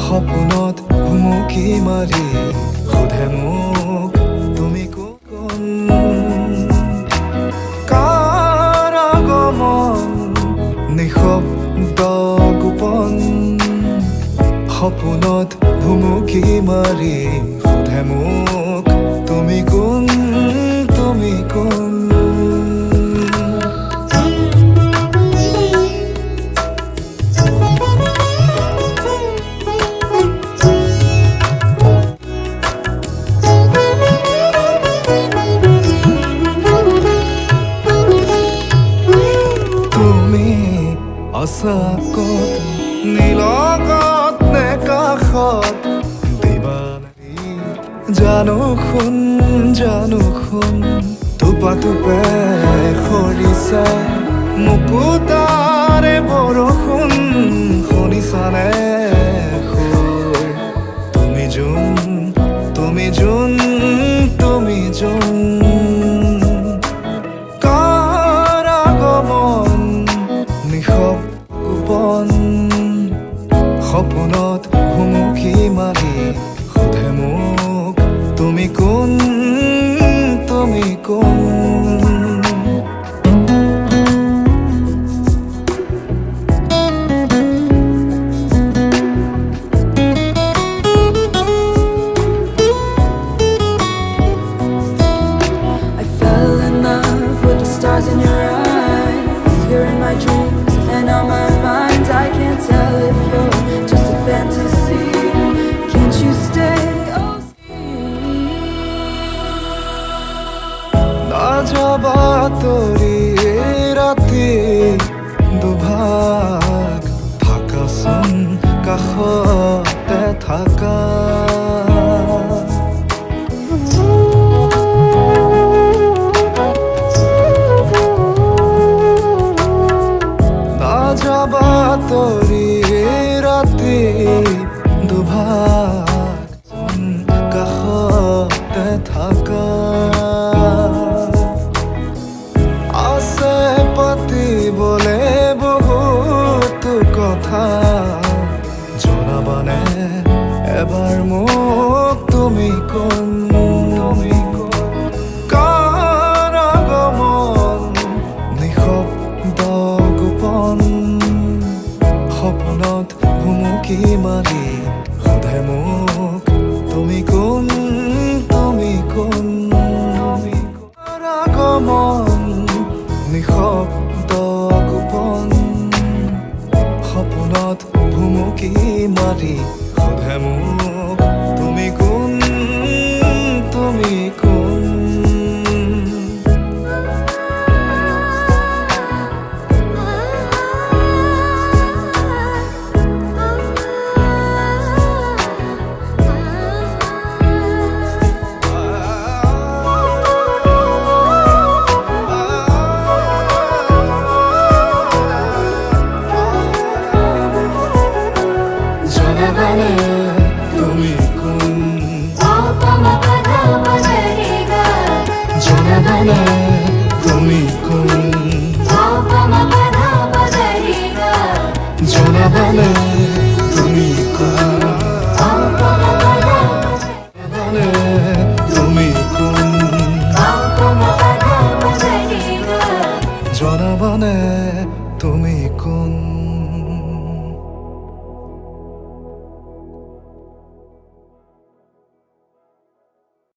সপোনত ভুমুকি মাৰি সোধে মোক তুমি কোন কাৰ আগমন নিশব্দ গোপন সপোনত ভুমুকি মাৰি সোধে মোক তুমি কোন তুমি কোন আকাশত নীলগত নে কাষত দিবানী জানো শুন টোপা টোপে সৰিছে মুকুতাৰে বৰষুণ শুনিছানে তুমি যোন তুমি যোন তুমি যোন কাৰ আগমন নিশব্দ গোপন সপোনত ভুমুকি মাৰি সোধে মোক তুমি কোন তুমি কোন I fell in love with the stars in your eyes. You're in my dreams and on my mind. I can't tell if you're just a fantasy. Can't you stay? Oh, না যাবা তোরি ৰাতি দুভাগ থাকাচোন কাষতে থাকা যাবা তোৰি ৰাতি দুভাগ কাষতে থাকা আছে পাতিবলে বহুতো কথা জনাবানে এবাৰ মোক তুমি কোন কাৰ আগমন নিশব্দ গোপন সপোনত ভুমুকি মাৰি সোধে মোক তুমি কোন তুমি কোন কাৰ আগমন নিশব্দ গোপন সপোনত ভুমুকি মাৰি সোধে মোক তুমি কোন তুমি কোন তুমি কোন জনাবানে তুমি কোন জনাবানে